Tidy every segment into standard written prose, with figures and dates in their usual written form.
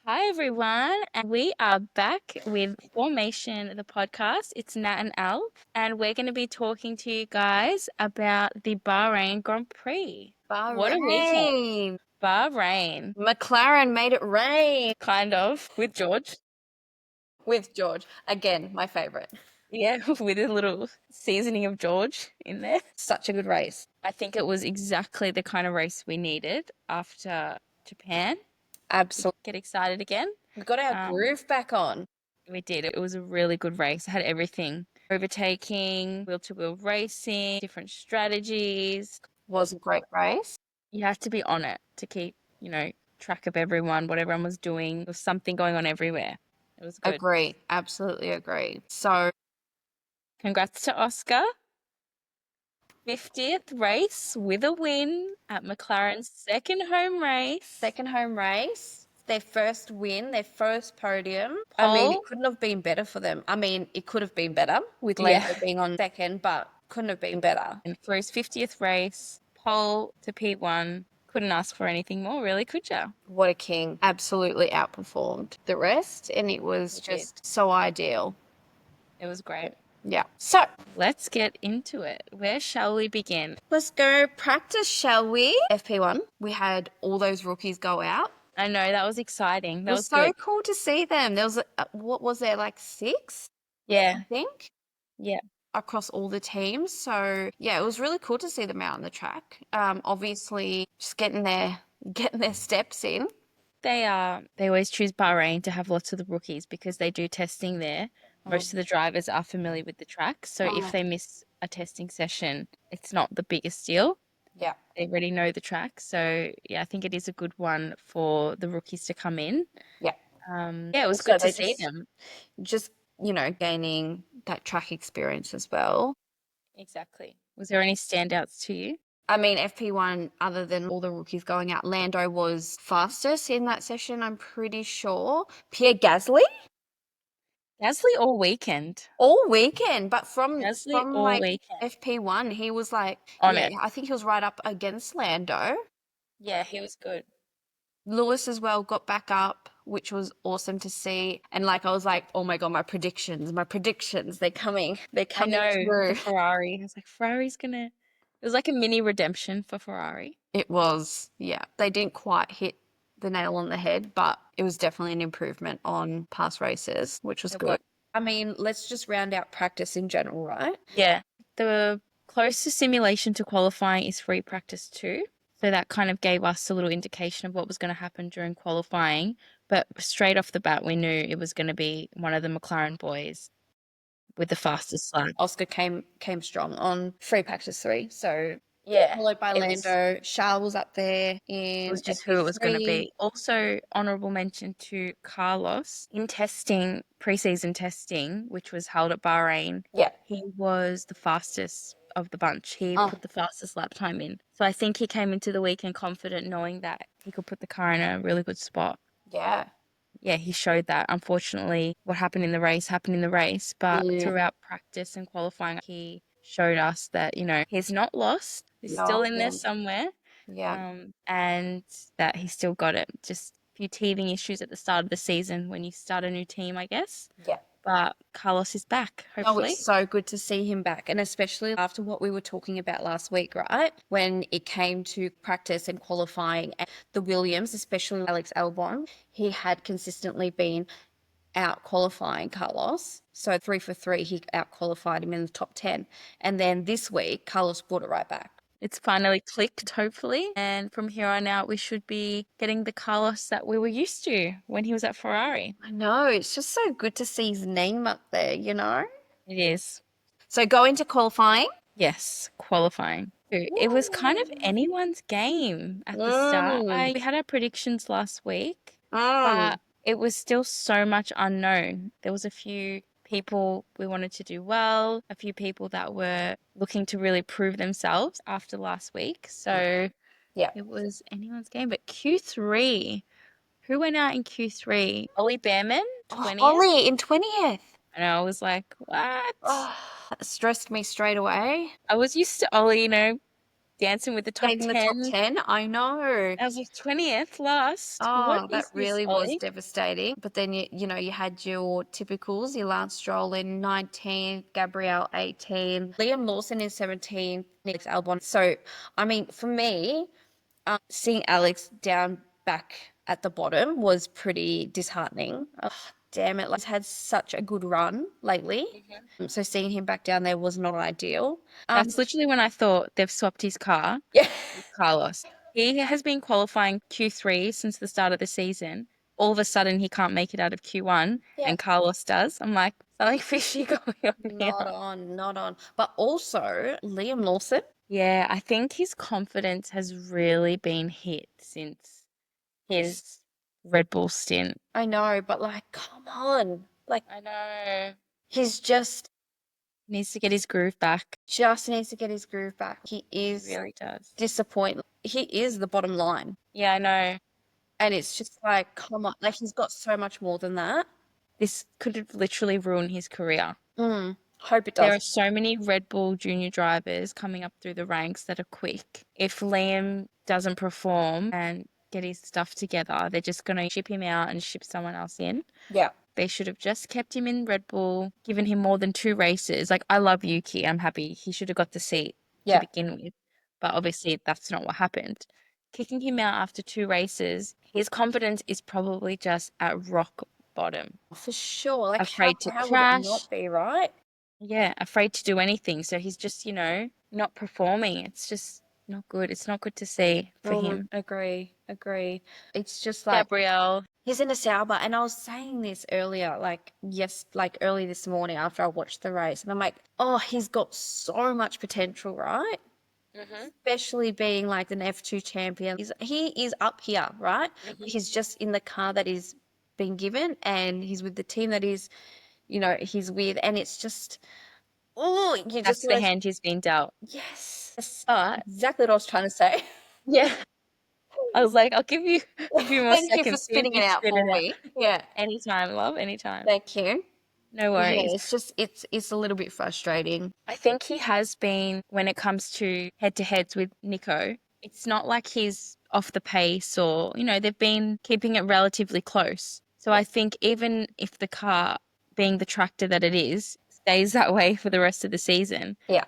Hi, everyone, and we are back with Formation, the podcast. It's Nat and Al, and we're going to be talking to you guys about the Bahrain Grand Prix. What a weekend! Bahrain, McLaren made it rain kind of, with George. with George. Again, my favorite. Yeah, with a little seasoning of George in there. Such a good race. I think it was exactly the kind of race we needed after Japan. Absolutely. Get excited again. We got our Um, groove back on. We did. It was a really good race. It had everything. Overtaking, wheel-to-wheel racing, different strategies. Was a great race. You have to be on it to keep, track of everyone, what everyone was doing. There was something going on everywhere. It was good. Agree. Absolutely agree. So, Congrats to Oscar. 50th race with a win at McLaren's second home race. second home race, their first win, their first podium. I mean, it couldn't have been better for them. I mean, it could have been better with Lando being on second, but couldn't have been better. And for his 50th race, pole to P1. Couldn't ask for anything more, really, could you? What a king. Absolutely outperformed the rest, and it was just so ideal. It was great. Yeah. So, let's get into it. Where shall we begin? Let's go practice, shall we? FP1, we had all those rookies go out. I know, that was exciting. That was so good. cool to see them. There was, what was there, like 6? Yeah. I think. Yeah. Across all the teams. So, yeah, it was really cool to see them out on the track. Obviously, just getting their steps in. They always choose Bahrain to have lots of the rookies because they do testing there. Most of the drivers are familiar with the track. So if they miss a testing session, it's not the biggest deal. Yeah. They already know the track. So, yeah, I think it is a good one for the rookies to come in. Yeah. It was good to see them. Just, gaining that track experience as well. Exactly. Was there any standouts to you? I mean, FP1, other than all the rookies going out, Lando was fastest in that session, I'm pretty sure. Pierre Gasly? Gasly all weekend. All weekend, but from all weekend. FP1, he was like, on it. I think he was right up against Lando. Yeah, he was good. Lewis as well got back up, which was awesome to see. And I was like, oh my God, my predictions, they're coming. They're coming through. The Ferrari. I was like, Ferrari's gonna. It was like a mini redemption for Ferrari. It was, yeah. They didn't quite hit the nail on the head, but it was definitely an improvement on past races, which was good. I mean, let's just round out practice in general, right? Yeah. The closest simulation to qualifying is free practice 2. So that kind of gave us a little indication of what was going to happen during qualifying. But straight off the bat, we knew it was going to be one of the McLaren boys with the fastest lap. Oscar came strong on free practice 3. So yeah, followed by Lando. Charles was up there in. It was just who it was going to be. Also, honourable mention to Carlos in testing, preseason testing, which was held at Bahrain. Yeah, he was the fastest of the bunch. He put the fastest lap time in. So I think he came into the weekend confident, knowing that he could put the car in a really good spot. Yeah. Yeah, he showed that. Unfortunately, what happened in the race happened in the race, but throughout practice and qualifying, he showed us that, he's not lost. He's still in there somewhere. Yeah. And that he still got it. Just a few teething issues at the start of the season when you start a new team, I guess. Yeah. But Carlos is back, hopefully. Oh, it's so good to see him back. And especially after what we were talking about last week, right? When it came to practice and qualifying, and the Williams, especially Alex Albon, he had consistently been out qualifying Carlos. So 3 for 3, he out qualified him in the top 10. And then this week, Carlos brought it right back. It's finally clicked, hopefully. And from here on out, we should be getting the Carlos that we were used to when he was at Ferrari. I know. It's just so good to see his name up there, It is. So go into qualifying? Yes, qualifying. It was kind of anyone's game at the start. We had our predictions last week, but it was still so much unknown. There was a few people we wanted to do well, a few people that were looking to really prove themselves after last week. So yeah, it was anyone's game. But Q3, who went out in Q3? Ollie Behrman, 20th. Ollie in 20th. And I was like, what? That stressed me straight away. I was used to Ollie, dancing with the top Getting the top 10. 10, I know. I was like 20th last. What Oh, that is this, really was Ollie? devastating. But then you had your typicals, your Lance Stroll in 19th, Gabrielle 18, Liam Lawson in 17th, Alex Albon. So, I mean, for me, seeing Alex down back at the bottom was pretty disheartening. Oh, damn it, like, he's had such a good run lately. So seeing him back down there was not ideal. That's literally when I thought they've swapped his car Yeah. with Carlos. He has been qualifying Q3 since the start of the season. All of a sudden, he can't make it out of Q1, Yeah. and Carlos does. I'm like, something fishy going on here. Not on, not on. But also Liam Lawson. Yeah, I think his confidence has really been hit since his Red Bull stint. I know, but like, come on. Like, I know. he's just Needs to get his groove back. needs to get his groove back. He He is really does. disappointed. He is the bottom line. Yeah, I know. And it's just like, come on. Like, he's got so much more than that. This could have literally ruined his career. Hope it There does. are so many Red Bull junior drivers coming up through the ranks that are quick. If Liam doesn't perform and get his stuff together, they're just going to ship him out and ship someone else in. Yeah. They should have just kept him in Red Bull, given him more than 2 races. Like, I love Yuki. I'm happy. He should have got the seat to begin with. But obviously, that's not what happened. Kicking him out after 2 races, his confidence is probably just at rock bottom. For sure. Like, Afraid to how would it crash. not be, right? Yeah, afraid to do anything. So he's just, not performing. It's just not good. It's not good to see for him. Agree. It's just like, Gabrielle. he's in a Sauber, and I was saying this earlier, like early this morning after I watched the race, and I'm like, oh, he's got so much potential, right? Especially being like an F2 champion. He is up here, right? He's just in the car that is being given, and he's with the team that he's with, and it's just, oh, you That's just the hand he's been dealt. yes, But exactly what I was trying to say. yeah, I was like, I'll give you a few more Thank you for seconds. See if spitting you it out spit for it out. me. Yeah, Anytime, love, anytime. thank you. No Yeah, worries. it's just it's a little bit frustrating. I think he has been, when it comes to head-to-heads with Nico, it's not like he's off the pace or, they've been keeping it relatively close. So I think even if the car, being the tractor that it is, stays that way for the rest of the season, Yeah.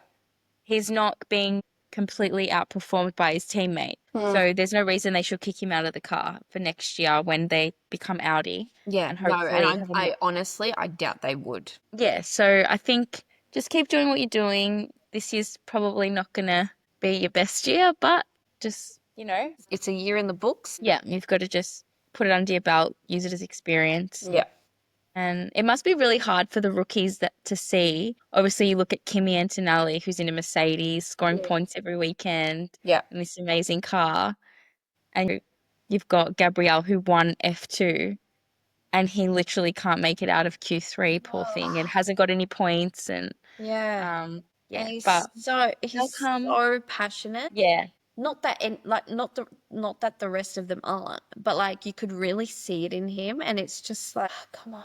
he's not being completely outperformed by his teammate. So there's no reason they should kick him out of the car for next year when they become Audi. Yeah, And no, hopefully and I honestly, I doubt they would. yeah, so I think just keep doing what you're doing. This year's probably not gonna be your best year, but just, It's a year in the books. yeah, you've got to just put it under your belt, use it as experience. Yeah. And it must be really hard for the rookies that to see. Obviously, you look at Kimi Antonelli, who's in a Mercedes, scoring points every weekend Yeah. in this amazing car. And you've got Gabrielle, who won F2, and he literally can't make it out of Q3, poor thing, and hasn't got any points. And Yeah. yeah, And but they'll he's come. so passionate. Yeah, Not that and like not that the rest of them aren't, but like you could really see it in him, and it's just like, come on.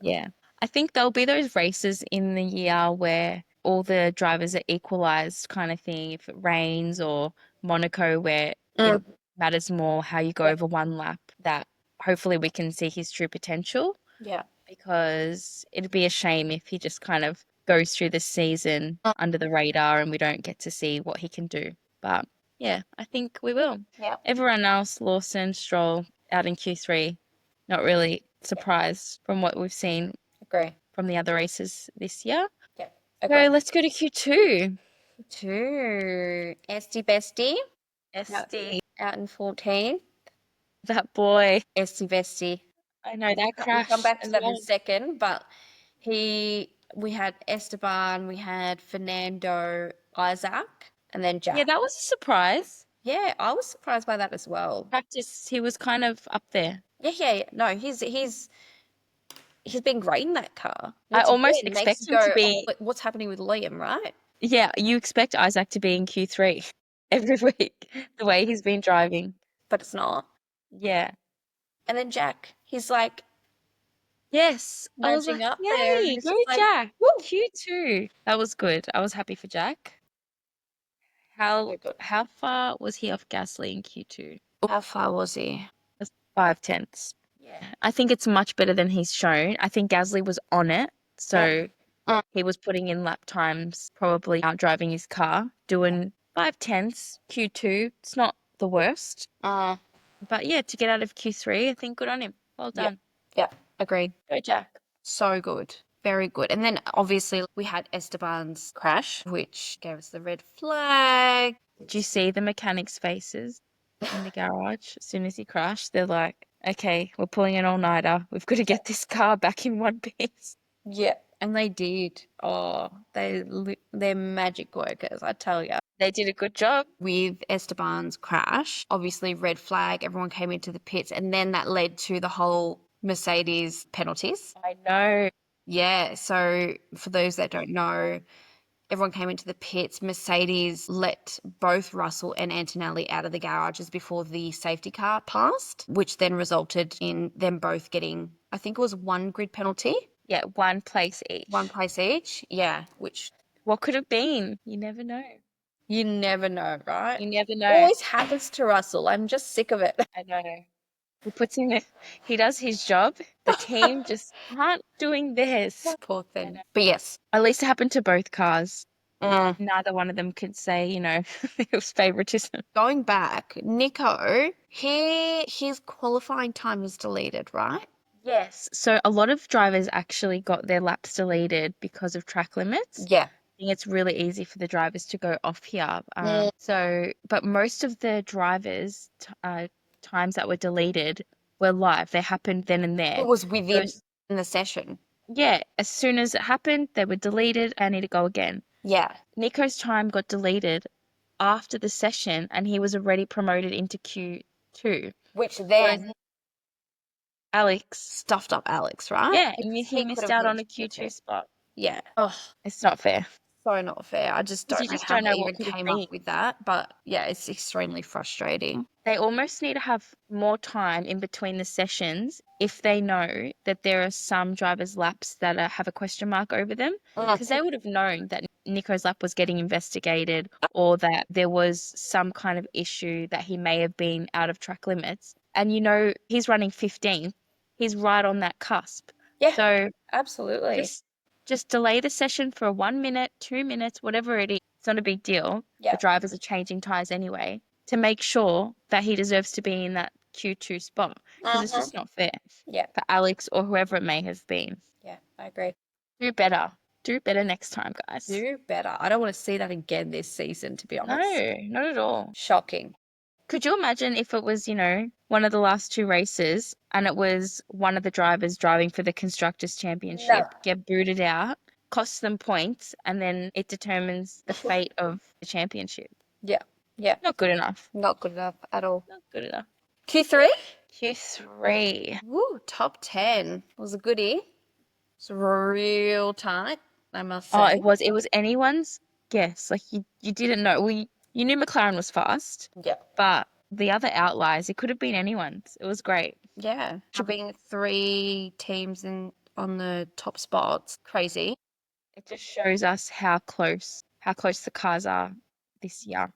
yeah. I think there'll be those races in the year where all the drivers are equalized kind of thing. If it rains or Monaco, where it matters more how you go over one lap, that hopefully we can see his true potential. Yeah. Because it'd be a shame if he just kind of goes through the season under the radar and we don't get to see what he can do. But yeah, I think we will. Yeah. Everyone else, Lawson, Stroll, out in Q3, not really surprised from what we've seen Agree. from the other races this year. Yeah. So let's go to Q2. Two. Esty Bestie SD, out in 14. that boy. Esty Bestie. I know that We'll crash come back to as that in well. a second, but we had Esteban, we had Fernando, Isaac, and then Jack. Yeah, that was a surprise. Yeah, I was surprised by that as well. Practice, he was kind of up there. Yeah. No, he's been great in that car. I Which almost again makes expect you him to go, be. "Oh, what's happening with Liam, right?" Yeah, you expect Isaac to be in Q3 every week, the way he's been driving. But it's not. Yeah. And then Jack, he's like Yes. I was nudging like, up there, and yay, it's go just like, Jack. woo. Q2. That was good. I was happy for Jack. How far was he off Gasly in Q2? How far was he? That's 5 tenths. Yeah, I think it's much better than he's shown. I think Gasly was on it, so he was putting in lap times, probably out driving his car, doing 5 tenths Q2. It's not the worst. But yeah, to get out of Q3, I think good on him. Well done. Yeah, agreed. Go Jack. So good. Very good. And then obviously we had Esteban's crash, which gave us the red flag. Did you see the mechanics' faces in the garage as soon as he crashed? They're like, okay, we're pulling an all-nighter. We've got to get this car back in one piece. Yeah, and they did. Oh, they're magic workers, I tell you. They did a good job. With Esteban's crash, obviously red flag, everyone came into the pits, and then that led to the whole Mercedes penalties. I know. Yeah, so for those that don't know, everyone came into the pits. Mercedes let both Russell and Antonelli out of the garages before the safety car passed, which then resulted in them both getting, I think it was 1 grid penalty. Yeah, 1 place each. 1 place each. Yeah, which What could have been? You never know. you never know, right? You never know. Always happens to Russell. I'm just sick of it. I know. He does his job. The team just aren't doing theirs. Poor thing. But yes. At least it happened to both cars. Neither one of them could say, it was favoritism. Going back, Nico, his qualifying time was deleted, right? Yes. So a lot of drivers actually got their laps deleted because of track limits. Yeah. I think it's really easy for the drivers to go off here. But most of the drivers' times that were deleted were live. They happened then and there. It was within the session. Yeah. As soon as it happened, they were deleted. I need to go again. Yeah. Nico's time got deleted after the session, and he was already promoted into Q2. Which then Alex stuffed up Alex, right? Yeah, and he missed out on a Q2 spot. Yeah. Oh, it's not fair. So not fair. I just don't know how they even came up with that. But yeah, it's extremely frustrating. They almost need to have more time in between the sessions if they know that there are some drivers' laps that have a question mark over them, because they would have known that Nico's lap was getting investigated or that there was some kind of issue that he may have been out of track limits. And he's running 15th. He's right on that cusp. Yeah, so absolutely. Just delay the session for 1 minute, 2 minutes, whatever it is. It's not a big deal. Yeah. The drivers are changing tyres anyway, to make sure that he deserves to be in that Q2 spot, because it's just not fair for Alex or whoever it may have been. Yeah, I agree. Do better. Do better next time, guys. Do better. I don't want to see that again this season, to be honest. No, not at all. Shocking. Could you imagine if it was, one of the last 2 races and it was one of the drivers driving for the Constructors' Championship, get booted out, costs them points, and then it determines the fate of the championship? Yeah. Yeah. Not good enough. Not good enough at all. Not good enough. Q3? Q3. Woo, top 10. Was a goodie. It's real tight, I must say. Oh, it was anyone's guess. Like, you didn't know. You knew McLaren was fast. Yeah. But the other outliers, it could have been anyone's. It was great. Yeah. Having 3 teams on the top spots. Crazy. It just shows us how close the cars are this year.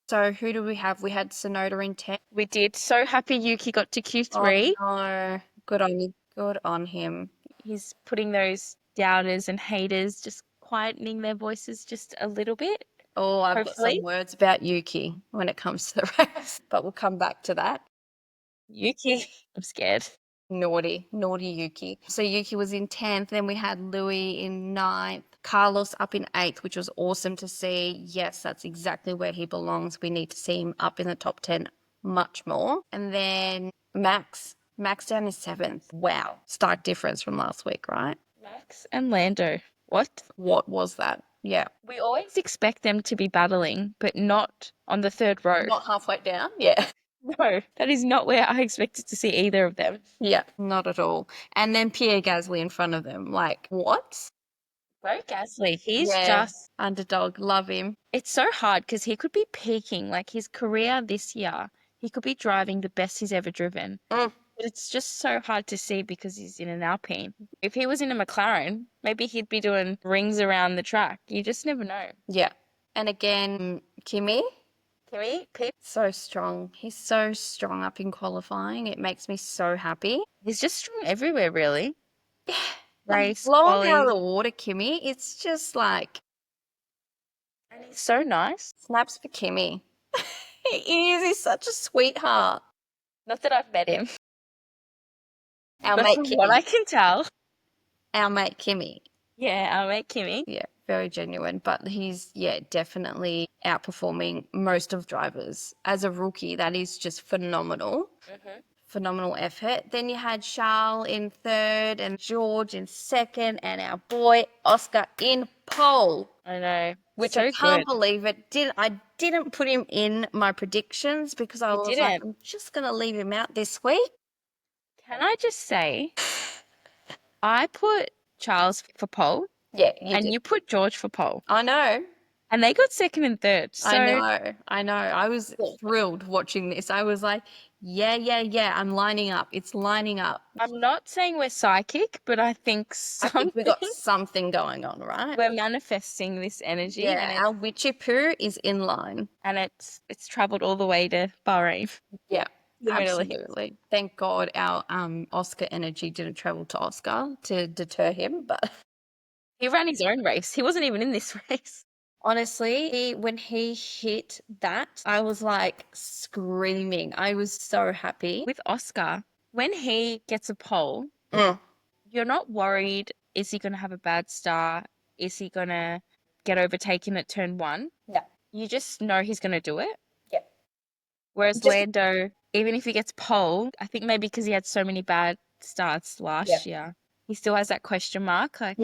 So who do we have? We had Tsunoda in 10. We did. So happy Yuki got to Q3. Oh, no. Good on you. Good on him. He's putting those doubters and haters, just quietening their voices just a little bit. Oh, I've got some words about Yuki when it comes to the race, but we'll come back to that. Yuki, I'm scared. Naughty Yuki. So Yuki was in 10th, then we had Louis in 9th, Carlos up in 8th, which was awesome to see. Yes, that's exactly where he belongs. We need to see him up in the top 10 much more. And then Max down in 7th. Wow. Stark difference from last week, right? Max and Lando. What? What was that? Yeah. We always expect them to be battling, but not on the third row. Not halfway down? Yeah. No, that is not where I expected to see either of them. Yeah, not at all. And then Pierre Gasly in front of them. Like, what? Bro Gasly, he's just underdog. Love him. It's so hard because he could be peaking, like his career this year. He could be driving the best he's ever driven. But it's just so hard to see because he's in an Alpine. If he was in a McLaren, maybe he'd be doing rings around the track. You just never know. Yeah. And again, Kimi. Pip. So strong. He's so strong up in qualifying. It makes me so happy. He's just strong everywhere, really. Like, Race, blow him out of quali. the water, Kimi. It's just like And he's so nice. snaps for Kimi. He is. He's such a sweetheart. Not that I've met him, Our but mate from what Kimi. I can tell, Our mate Kimi. yeah, our mate Kimmy. Yeah, very genuine. But he's, yeah, definitely outperforming most of drivers. As a rookie, that is just phenomenal. Mm-hmm. Phenomenal effort. Then you had Charles in third and George in second and our boy Oscar in pole. I know. Which So I can't good. believe it. I didn't put him in my predictions because I You was like, didn't. I'm just gonna leave him out this week. Can I just say, I put Charles for pole Yeah, you and did. you put George for pole. I know. And they got second and third. So I know. I was thrilled watching this. I was like, yeah. I'm lining up. It's lining up. I'm not saying we're psychic, but I think I think we something got something going on, right? we're manifesting this energy Yeah, our witchy poo is in line. and it's traveled all the way to Bahrain. Yeah, The Middle East. absolutely. Thank God our Oscar energy didn't travel to Oscar to deter him, but He ran his own race. He wasn't even in this race. honestly, when he hit that, I was like screaming. I was so happy. With Oscar, when he gets a pole, Mm. you're not worried, is he going to have a bad start? Is he going to get overtaken at turn one? Yeah. You just know he's going to do it. Yeah. Whereas Just- Lando, even if he gets pole, I think maybe because he had so many bad starts last year, he still has that question mark. Like,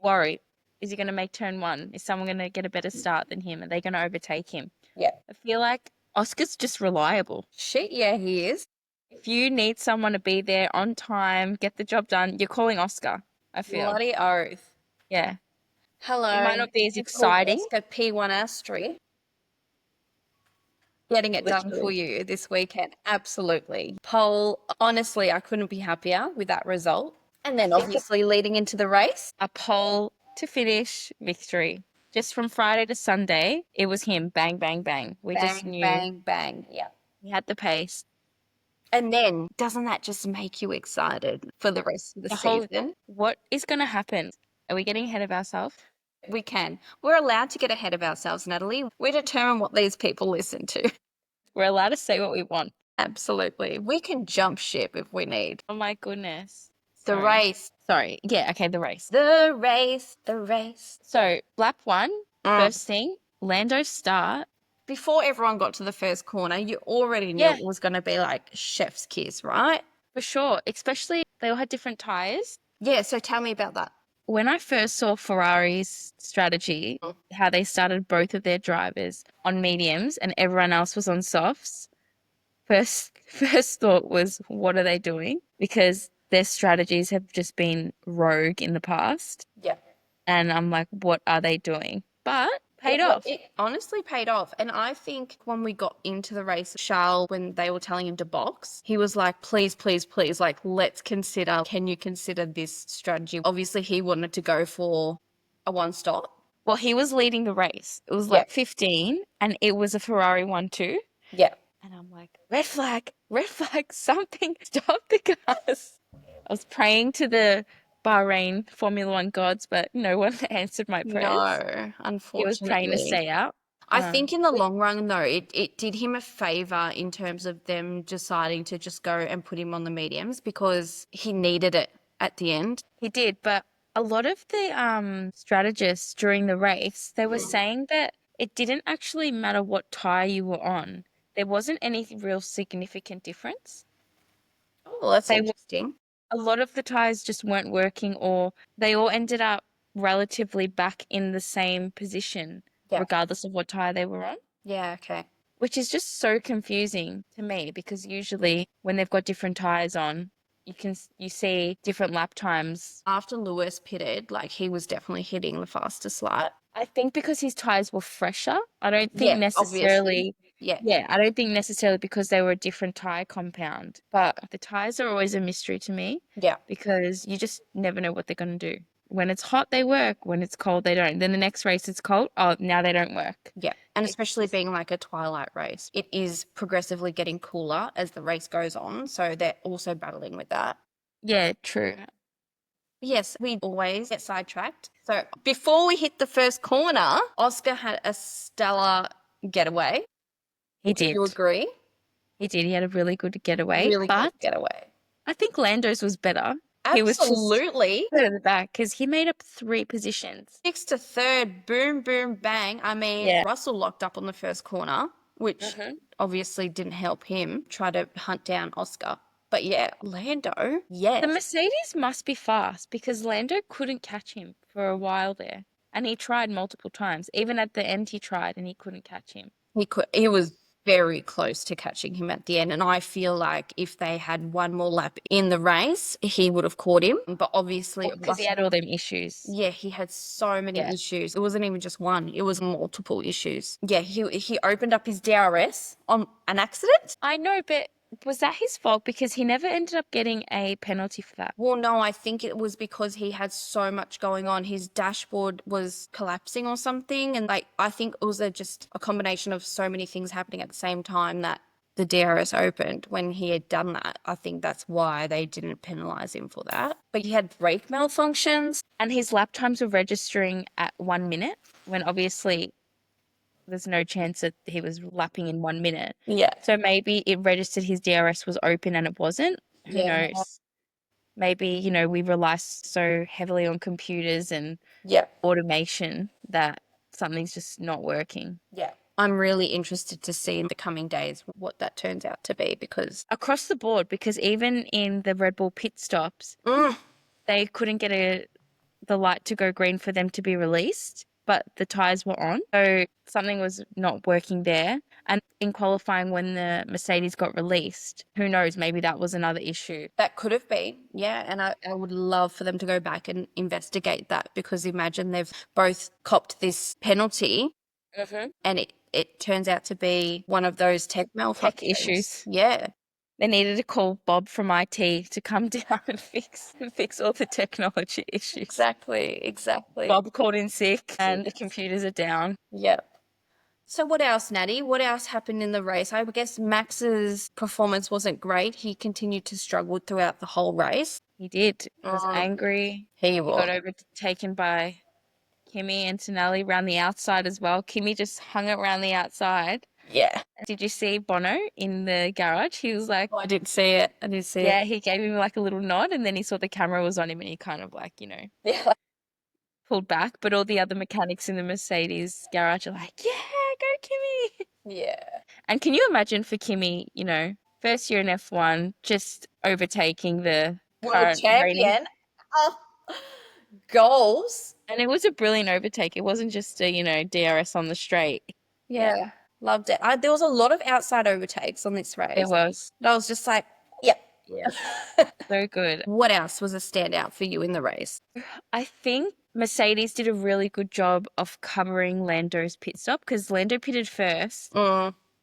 worried. Is he going to make turn one? Is someone going to get a better start than him? Are they going to overtake him? Yeah. I feel like Oscar's just reliable. Shit, yeah, he is. If you need someone to be there on time, get the job done, you're calling Oscar, I feel. Bloody oath. Yeah. Hello. It might not be as You called exciting. Oscar P1 Astri. Getting it done for Literally. you this weekend. Absolutely. Pole, honestly, I couldn't be happier with that result. And then obviously leading into the race. A pole to finish victory. Just from Friday to Sunday, it was him. Bang, bang, bang. We just Bang, knew bang, bang. Yeah. he had the pace. And then doesn't that just make you excited for the rest of the season? What is going to happen? Are we getting ahead of ourselves? We can. We're allowed to get ahead of ourselves, Natalie. We determine what these people listen to. We're allowed to say what we want. Absolutely. We can jump ship if we need. Oh my goodness. The Sorry. race. Sorry. Yeah, okay, the race. The race. The race. So, lap one, first thing, Lando's start. Before everyone got to the first corner, you already knew it was going to be like chef's kiss, right? For sure. Especially, they all had different tyres. Yeah, so tell me about that. When I first saw Ferrari's strategy, how they started both of their drivers on mediums and everyone else was on softs, first thought was, what are they doing? Because their strategies have just been rogue in the past. Yeah. And I'm like, what are they doing? But paid off. It honestly paid off. And I think when we got into the race, Charles, when they were telling him to box, he was like, please, like, can you consider this strategy? Obviously, he wanted to go for a one stop. Well, he was leading the race. It was like 15 and it was a Ferrari 1-2. Yeah. And I'm like, red flag, something, stop the cars. I was praying to the Bahrain Formula One gods, but no one answered my prayers. No, unfortunately. He was praying to stay out. I think in the long run, though, it did him a favour in terms of them deciding to just go and put him on the mediums because he needed it at the end. He did, but a lot of the strategists during the race, they were saying that it didn't actually matter what tyre you were on. There wasn't any real significant difference. Oh, that's interesting. A lot of the tyres just weren't working or they all ended up relatively back in the same position, regardless of what tyre they were on. Yeah, okay. Which is just so confusing to me because usually when they've got different tyres on, you see different lap times. After Lewis pitted, like he was definitely hitting the fastest lap. I think because his tyres were fresher. I don't think necessarily. Yeah. I don't think necessarily because they were a different tyre compound. But the tyres are always a mystery to me. Yeah. Because you just never know what they're going to do. When it's hot, they work. When it's cold, they don't. Then the next race it's cold. Oh, now they don't work. Yeah. And especially being like a twilight race, it is progressively getting cooler as the race goes on. So they're also battling with that. Yeah, true. Yes, we always get sidetracked. So before we hit the first corner, Oscar had a stellar getaway. He Do you did. agree? He did. He had a really good getaway. Really good But getaway. I think Lando's was better. He was just Absolutely. at the back because he made up 3 positions. Sixth to third, boom, boom, bang. I mean, Yeah. Russell locked up on the first corner, which obviously didn't help him try to hunt down Oscar. But yeah, Lando, yes. The Mercedes must be fast because Lando couldn't catch him for a while there. And he tried multiple times. Even at the end, he tried and he couldn't catch him. He was very close to catching him at the end. And I feel like if they had one more lap in the race, he would have caught him. But obviously, Because he had all them issues. yeah, he had so many Yeah. issues. It wasn't even just one, it was multiple issues. Yeah, he opened up his DRS on an accident. I know, but was that his fault? Because he never ended up getting a penalty for that. Well, no, I think it was because he had so much going on. His dashboard was collapsing or something. And like, I think it was just a combination of so many things happening at the same time that the DRS opened when he had done that. I think that's why they didn't penalise him for that. But he had brake malfunctions. And his lap times were registering at 1 minute when obviously there's no chance that he was lapping in 1 minute. Yeah. So maybe it registered his DRS was open and it wasn't. Who knows? Maybe, we rely so heavily on computers and automation that something's just not working. Yeah. I'm really interested to see in the coming days what that turns out to be because across the board, because even in the Red Bull pit stops, they couldn't get the light to go green for them to be released, but the tyres were on. So something was not working there. And in qualifying, when the Mercedes got released, who knows, maybe that was another issue. That could have been, yeah. And I would love for them to go back and investigate that because imagine they've both copped this penalty and it turns out to be one of those tech issues. Yeah. They needed to call Bob from IT to come down and fix all the technology issues. Exactly. Bob called in sick and the computers are down. Yeah. So what else, Natty? What else happened in the race? I guess Max's performance wasn't great. He continued to struggle throughout the whole race. He did. He was angry. He got overtaken by Kimi and Tonelli around the outside as well. Kimi just hung it around the outside. Yeah. Did you see Bono in the garage? He was like... I didn't see it. Yeah, he gave him like a little nod and then he saw the camera was on him and he kind of like, Yeah. pulled back. But all the other mechanics in the Mercedes garage are like, yeah, go Kimi. Yeah. And can you imagine for Kimi, first year in F1, just overtaking the World champion. Goals. And it was a brilliant overtake. It wasn't just a, DRS on the straight. Yeah. Loved it. There was a lot of outside overtakes on this race. There was. I was just like, yep. Yeah. So good. What else was a standout for you in the race? I think Mercedes did a really good job of covering Lando's pit stop because Lando pitted first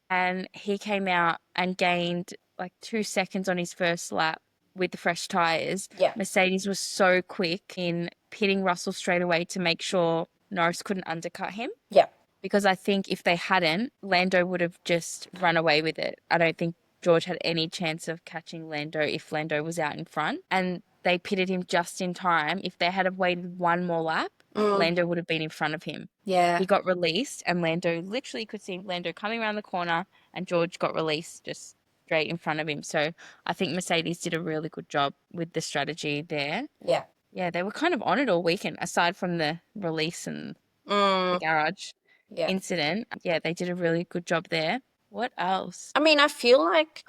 and he came out and gained like 2 seconds on his first lap with the fresh tyres. Yeah. Mercedes was so quick in pitting Russell straight away to make sure Norris couldn't undercut him. Yeah. Because I think if they hadn't, Lando would have just run away with it. I don't think George had any chance of catching Lando if Lando was out in front. And they pitted him just in time. If they had have waited one more lap, Lando would have been in front of him. Yeah. He got released and Lando, literally could see Lando coming around the corner and George got released just straight in front of him. So I think Mercedes did a really good job with the strategy there. Yeah. Yeah, they were kind of on it all weekend, aside from the release and the garage incident. Yeah, they did a really good job there. What else? I mean, I feel like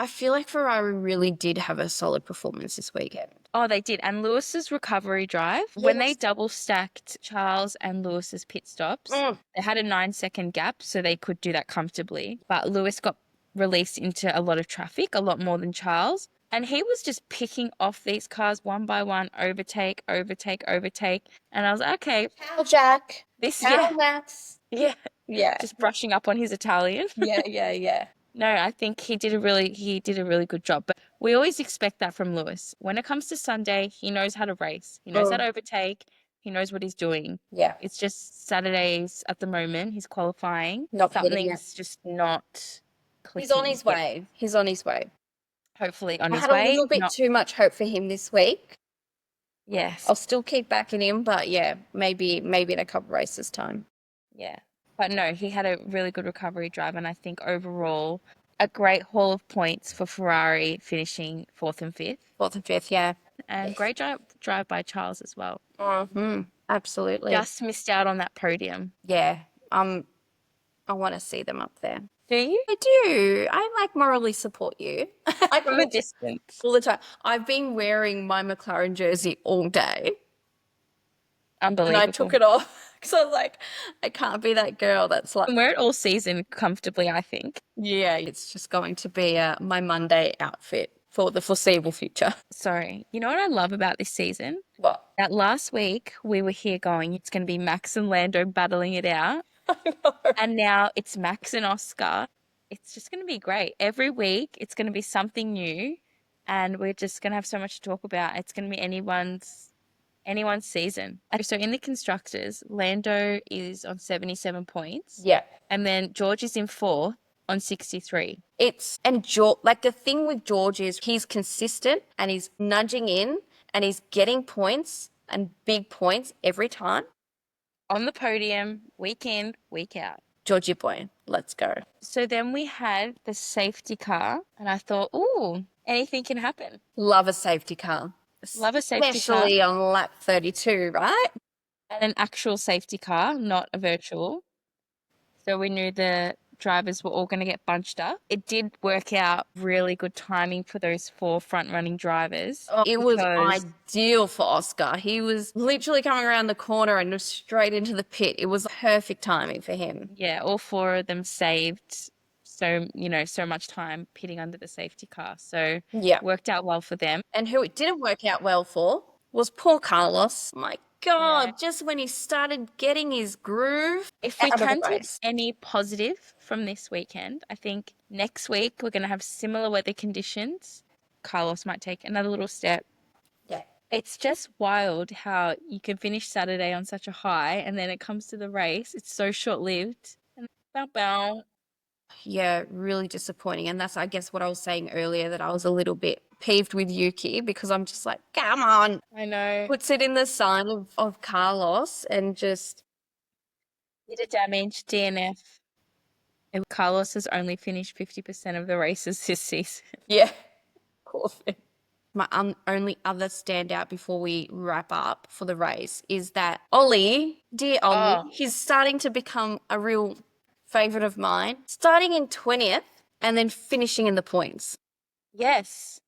Ferrari really did have a solid performance this weekend. Oh, they did. And Lewis's recovery drive, when they double stacked Charles and Lewis's pit stops, they had a 9-second gap, so they could do that comfortably. But Lewis got released into a lot of traffic, a lot more than Charles. And he was just picking off these cars one by one, overtake. And I was like, okay. Ciao, Jack. Ciao, Max. Yeah. Yeah. Just brushing up on his Italian. Yeah. No, I think he did a really good job. But we always expect that from Lewis. When it comes to Sunday, he knows how to race. He knows how to overtake. He knows what he's doing. Yeah. It's just Saturdays at the moment. He's qualifying. Not hitting it. Something's just not He's on clicking his yet. way. He's on his way. Hopefully on I his had a way. little bit too much hope for him this week. Yes. I'll still keep backing him, but yeah, maybe in a couple races time. Yeah. But no, he had a really good recovery drive, and I think overall a great haul of points for Ferrari, finishing 4th and 5th. 4th and 5th, yeah. And great drive by Charles as well. Absolutely. Just missed out on that podium. Yeah. I want to see them up there. Do you? I do. I like morally support you. From a distance. All the time. I've been wearing my McLaren jersey all day. Unbelievable. And I took it off because I was like, I can't be that girl that's like. I can wear it all season comfortably, I think. Yeah, it's just going to be my Monday outfit for the foreseeable future. Sorry. You know what I love about this season? What? That last week we were here going, it's going to be Max and Lando battling it out. I know. And now it's Max and Oscar. It's just going to be great. Every week it's going to be something new, and we're just going to have so much to talk about. It's going to be anyone's season. So in the constructors, Lando is on 77 points. Yeah. And then George is in 4th on 63. Like the thing with George is he's consistent and he's nudging in and he's getting points and big points every time. On the podium, week in, week out. Georgie boy, let's go. So then we had the safety car, and I thought, ooh, anything can happen. Love a safety car. Love a safety car. Especially on lap 32, right? And an actual safety car, not a virtual. So we knew the drivers were all going to get bunched up. It did work out really good timing for those 4 front-running drivers. Oh, it was ideal for Oscar. He was literally coming around the corner and just straight into the pit. It was perfect timing for him. Yeah, all 4 of them saved so much time pitting under the safety car. So yeah, worked out well for them. And who it didn't work out well for was poor Carlos. My God, just when he started getting his groove. If we can take any positive from this weekend, I think next week we're going to have similar weather conditions. Carlos might take another little step. Yeah. It's just wild how you can finish Saturday on such a high, and then it comes to the race, it's so short-lived. And bow. Yeah, really disappointing. And that's, I guess, what I was saying earlier, that I was a little bit peeved with Yuki because I'm just like, come on. I know. Puts it in the sign of Carlos and just... Bit of damage, DNF. And Carlos has only finished 50% of the races this season. Yeah, poor thing. My only other standout before we wrap up for the race is that Ollie, dear Ollie, he's starting to become a real favourite of mine, starting in 20th and then finishing in the points. Yes.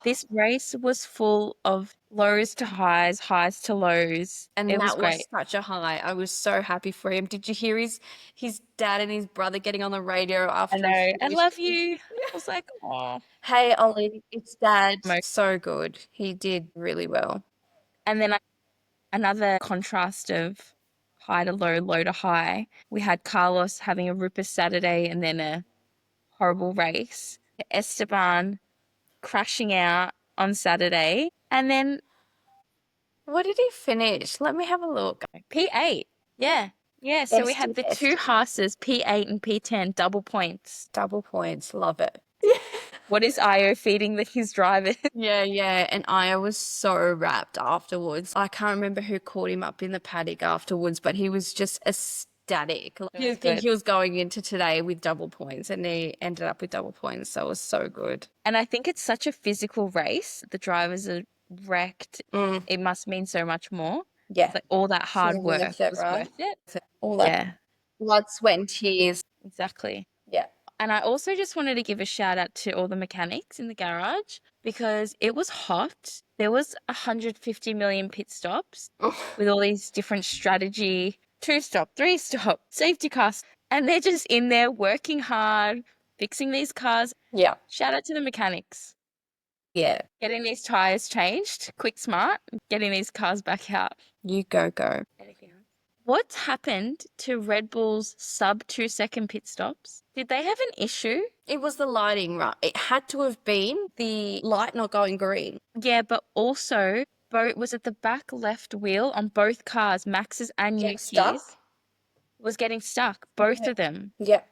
This race was full of lows to highs, highs to lows. And that was such a high. I was so happy for him. Did you hear his dad and his brother getting on the radio after? I know. I love you. I was like, oh. Hey, Ollie, it's Dad. So good. He did really well. And then another contrast of high to low, low to high. We had Carlos having a ripper Saturday and then a horrible race. Esteban crashing out on Saturday. And then... what did he finish? Let me have a look. P8. Yeah. Yeah, so we had the 2 Haases, P8 and P10, double points. Double points. Love it. What is Io feeding his drivers? Yeah. And Io was so wrapped afterwards. I can't remember who caught him up in the paddock afterwards, but he was just ecstatic. I think he was going into today with double points, and he ended up with double points. So it was so good. And I think it's such a physical race. The drivers are wrecked. It must mean so much more. Yeah. It's like all that hard work was worth it. All that blood, sweat and tears. Exactly. Yeah. And I also just wanted to give a shout out to all the mechanics in the garage because it was hot. There was 150 million pit stops with all these different strategy, 2-stop, 3-stop, safety cars. And they're just in there working hard, fixing these cars. Yeah. Shout out to the mechanics. Yeah. Getting these tyres changed, quick, smart, getting these cars back out. You go. Anything else? What's happened to Red Bull's sub 2-second pit stops? Did they have an issue? It was the lighting, right? It had to have been the light not going green. Yeah, but also Was it the back left wheel on both cars, Max's and Get stuck? Yuki's, was getting stuck, both of them. Yep.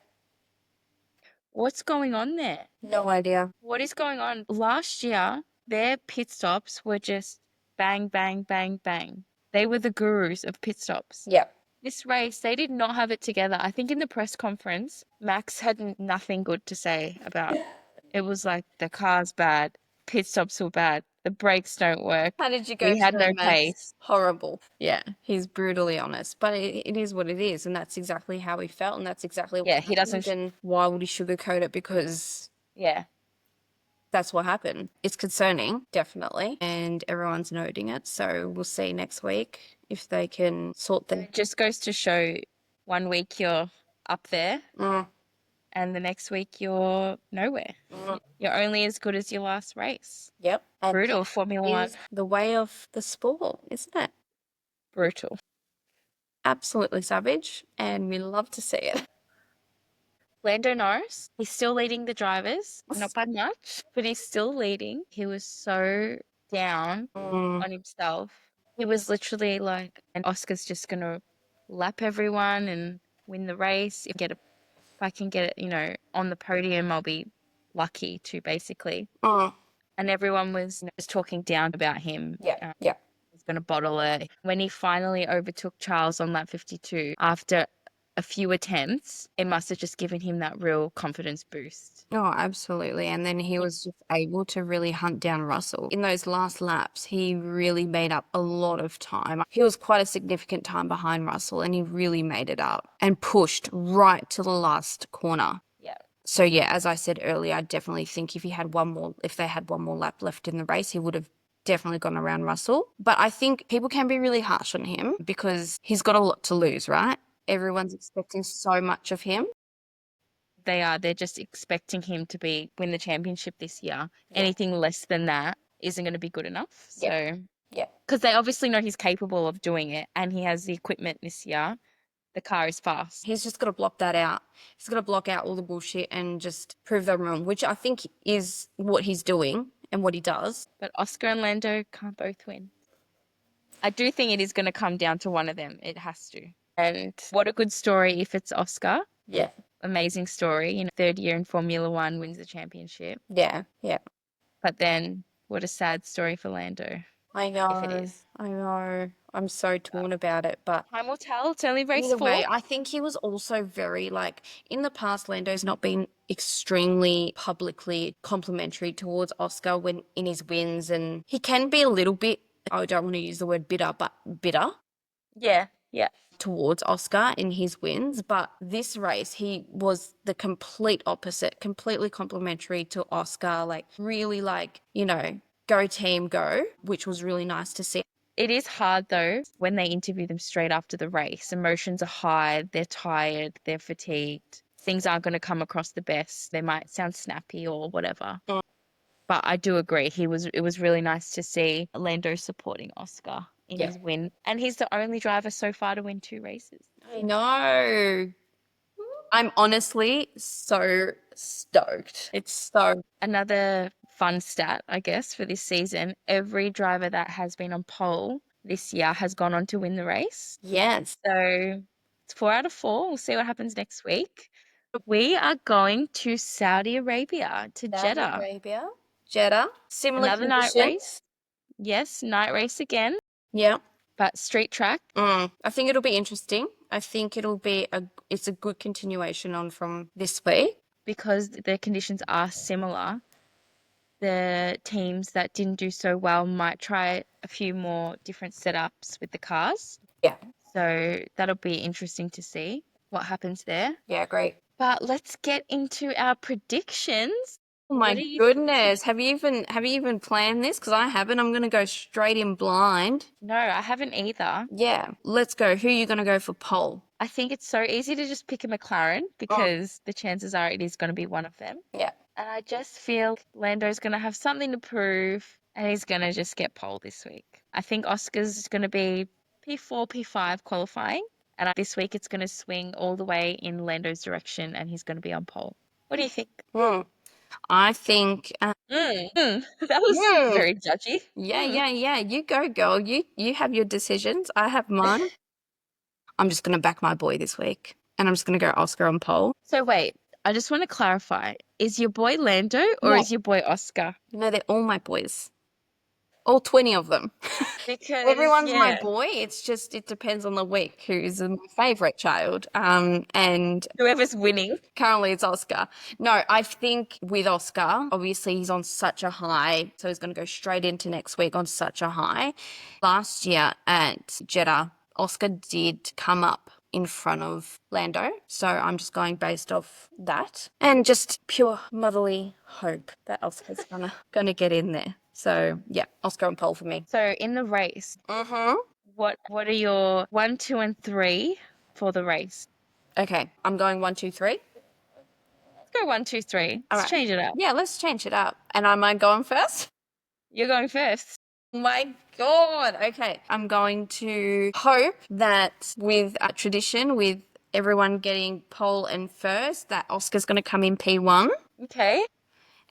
What's going on there? No idea. What is going on? Last year, their pit stops were just bang, bang, bang, bang. They were the gurus of pit stops. Yep. This race, they did not have it together. I think in the press conference, Max had nothing good to say about it. It was like the car's bad, pit stops were bad, the brakes don't work. How did you go We had through, no Max? pace. Horrible. Yeah, he's brutally honest, but it is what it is, and that's exactly how he felt, and that's exactly Yeah, what he happened. doesn't. And why would he sugarcoat it? Because Yeah. that's what happened. It's concerning, definitely, and everyone's noting it. So we'll see next week if they can sort them. It just goes to show 1 week you're up there Mm, and the next week you're nowhere. You're only as good as your last race. yep. And Brutal, Formula One. is the way of the sport, isn't it? Brutal. Absolutely savage, and we love to see it. Lando Norris, he's still leading the drivers, not by much, but he's still leading. He was so down on himself. He was literally like, and Oscar's just going to lap everyone and win the race. If I can get it, on the podium, I'll be lucky to basically. And everyone was just talking down about him. Yeah, yeah. He's going to bottle it. When he finally overtook Charles on lap 52, after a few attempts, it must have just given him that real confidence boost. Oh, absolutely. And then he was just able to really hunt down Russell. In those last laps, he really made up a lot of time. He was quite a significant time behind Russell, and he really made it up and pushed right to the last corner. Yeah. So yeah, as I said earlier, I definitely think if they had one more lap left in the race, he would have definitely gone around Russell. But I think people can be really harsh on him because he's got a lot to lose, right? Everyone's expecting so much of him. They are. They're just expecting him to win the championship this year. Yeah. Anything less than that isn't going to be good enough. So, yeah. Because they obviously know he's capable of doing it and he has the equipment this year. The car is fast. He's just got to block that out. He's got to block out all the bullshit and just prove them wrong, which I think is what he's doing and what he does. But Oscar and Lando can't both win. I do think it is going to come down to one of them. It has to. And what a good story if it's Oscar. Yeah. Amazing story. Third year in Formula One, wins the championship. Yeah, yeah. But then what a sad story for Lando. I know. If it is. I know. I'm so torn about it, but time will tell. It's only race either 4. way, I think he was also very in the past, Lando's not been extremely publicly complimentary towards Oscar when in his wins, and he can be a little bit, I don't want to use the word bitter, but bitter. Yeah, yeah. Towards Oscar in his wins, but this race he was the complete opposite, completely complimentary to Oscar, really go team go, which was really nice to see. It is hard though when they interview them straight after the race. Emotions are high, they're tired, they're fatigued. Things aren't going to come across the best. They might sound snappy or whatever. But I do agree. It was really nice to see Lando supporting Oscar in his win. And he's the only driver so far to win 2 races. I know. I'm honestly so stoked. It's so... Another fun stat, I guess, for this season. Every driver that has been on pole this year has gone on to win the race. Yes. So it's 4 out of 4. We'll see what happens next week. We are going to Saudi Arabia, to Jeddah. Similar Another conditions. night race. Yes, night race again. Yeah. But street track. I think it'll be interesting. I think it's a good continuation on from this week. Because the conditions are similar, the teams that didn't do so well might try a few more different setups with the cars. Yeah. So that'll be interesting to see what happens there. Yeah, great. But let's get into our predictions. Oh my goodness. Have you even planned this? Because I haven't. I'm going to go straight in blind. No, I haven't either. Yeah. Let's go. Who are you going to go for pole? I think it's so easy to just pick a McLaren because the chances are it is going to be one of them. Yeah. And I just feel Lando's going to have something to prove and he's going to just get pole this week. I think Oscar's going to be P4, P5 qualifying. And this week it's going to swing all the way in Lando's direction and he's going to be on pole. What do you think? I think, That was very judgy. yeah. You go, girl. You have your decisions. I have mine. I'm just going to back my boy this week. And I'm just going to go Oscar on pole. So wait, I just want to clarify. Is your boy Lando or Yeah. is your boy Oscar? No, they're all my boys. All 20 of them. Because, Everyone's my yeah, boy. It's just, it depends on the week who's my favorite child. And whoever's winning. currently it's Oscar. No, I think with Oscar, obviously he's on such a high. So he's going to go straight into next week on such a high. Last year at Jeddah, Oscar did come up in front of Lando. So I'm just going based off that and just pure motherly hope that Oscar's gonna get in there. So yeah, Oscar on pole for me. So in the race, Mm-hmm. what are your 1, 2, and 3 for the race? Okay, I'm going 1, 2, 3. Let's go 1, 2, 3. All Let's right. change it up. Yeah, let's change it up. And am I going first? You're going first. My God. Okay. I'm going to hope that with tradition, with everyone getting pole and first, that Oscar's going to come in P1. Okay.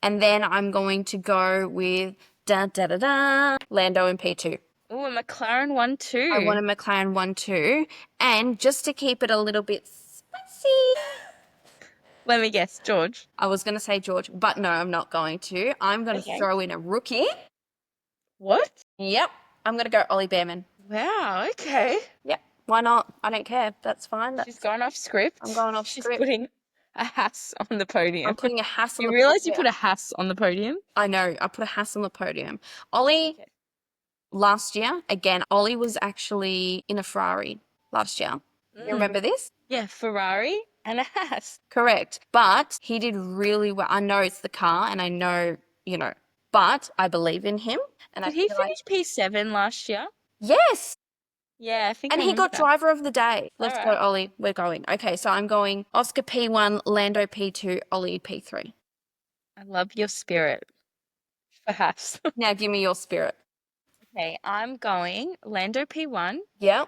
And then I'm going to go with Lando in P2. Oh, a McLaren 1, I want 2. a McLaren 1, 2. And just to keep it a little bit spicy, Let me guess, George. I was going to say George, but no, I'm not going to. I'm going to Okay. throw in a rookie. What? Yep. I'm going to go Ollie Behrman. Wow, okay. Yep. Why not? I don't care. That's fine. She's gone off script. I'm going off She's script. putting a Haas on the podium. I'm putting a Haas on You the realize you podium. put a Haas on the podium? I know. I put a Haas on the podium. Ollie, Okay. last year, again, Ollie was actually in a Ferrari last year. You remember this? Yeah, Ferrari and a Haas. Correct. But he did really well. I know it's the car and I know, but I believe in him. And I Did he feel like, finish P7 last year? yes. Yeah, I think And I he remember got that. driver of the day. Let's go, Alright. Ollie. We're going. Okay, so I'm going Oscar P1, Lando P2, Ollie P3. I love your spirit for Haas. Now give me your spirit. Okay, I'm going Lando P1 Yep.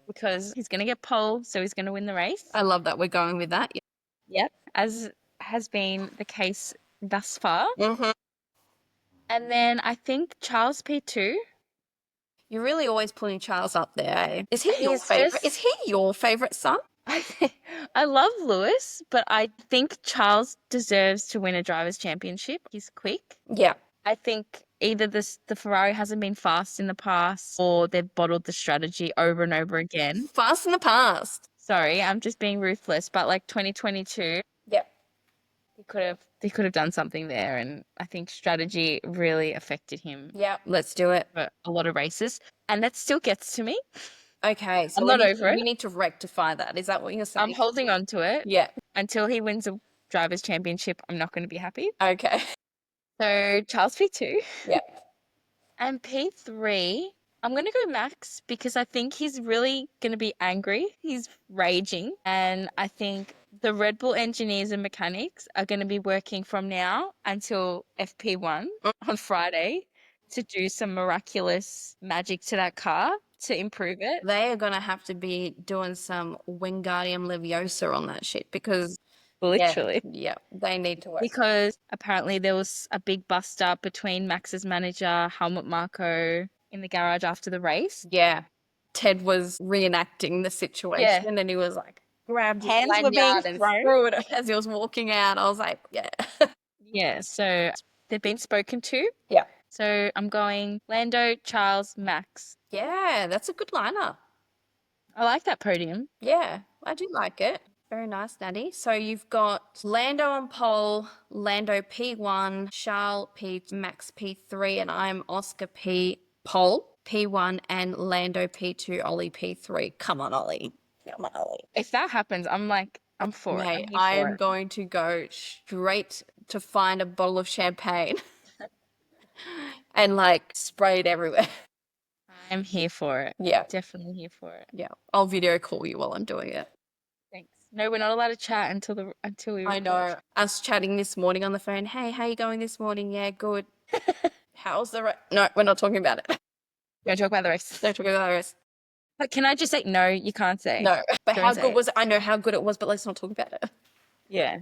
because he's going to get pole, so he's going to win the race. I love that we're going with that. Yep, as has been the case thus far. Mm-hmm. And then I think Charles P2. You're really always putting Charles up there, eh? Is he your He's favorite? just Is he your favorite son? I love Lewis, but I think Charles deserves to win a drivers' championship. He's quick. Yeah. I think either the Ferrari hasn't been fast in the past or they've bottled the strategy over and over again. Fast in the past. Sorry, I'm just being ruthless, but like 2022, Yeah. he could have done something there, and I think strategy really affected him Yeah. Let's do it. for a lot of races, and that still gets to me. Okay. So I'm not over we it. need to rectify that. Is that what you're saying? I'm holding on to it Yeah. until he wins a drivers' championship. I'm not going to be happy. Okay. So Charles P2 Yeah. and P3. I'm going to go Max because I think he's really going to be angry. He's raging. And I think the Red Bull engineers and mechanics are going to be working from now until FP1 on Friday to do some miraculous magic to that car to improve it. They are gonna have to be doing some Wingardium Leviosa on that shit because Literally. yeah, they need to work. Because apparently there was a big bust up between Max's manager, Helmut Marko, in the garage after the race. Yeah. Ted was reenacting the situation and he was like, grabbed his Hands were being lanyard and thrown. threw it as he was walking out. I was like, yeah. Yeah, so they've been spoken to. Yeah. So I'm going Lando, Charles, Max. Yeah, that's a good lineup. I like that podium. Yeah, I do like it. Very nice, Natty. So you've got Lando on pole, Lando P1, Charles P, Max P3, and I'm Oscar P pole, P1, and Lando P2, Ollie P3. Come on, Ollie. Come on, Ollie. If that happens, I'm for it. I'm Mate, here I for am it. going to go straight to find a bottle of champagne and like spray it everywhere. I'm here for it. Yeah. Definitely here for it. Yeah. I'll video call you while I'm doing it. Thanks. No, we're not allowed to chat until we I record. know. Us chatting this morning on the phone. Hey, how you going this morning? Yeah, good. How's the No, we're not talking about it. You want to talk about the race? Don't talk about the rest. But can I just say no? You can't say. No. But Don't how say good it. was it? I know how good it was, but let's not talk about it. Yeah.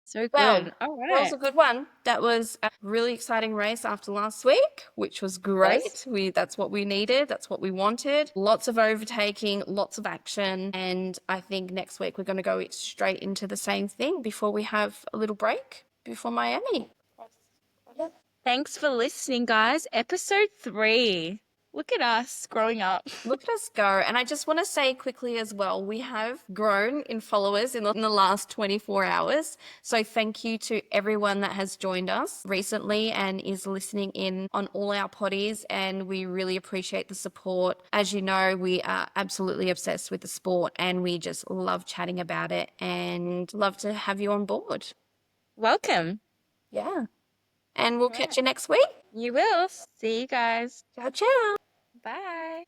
So Well, good. All that was right. a good one. That was a really exciting race after last week, which was great. That's what we needed. That's what we wanted. Lots of overtaking, lots of action. And I think next week we're going to go straight into the same thing before we have a little break before Miami. Thanks for listening, guys. Episode 3. Look at us growing up. Look at us go. And I just want to say quickly as well, we have grown in followers in the last 24 hours. So thank you to everyone that has joined us recently and is listening in on all our potties. And we really appreciate the support. As you know, we are absolutely obsessed with the sport and we just love chatting about it and love to have you on board. Welcome. Yeah. And we'll catch you next week. You will. See you guys. Ciao, ciao. Bye.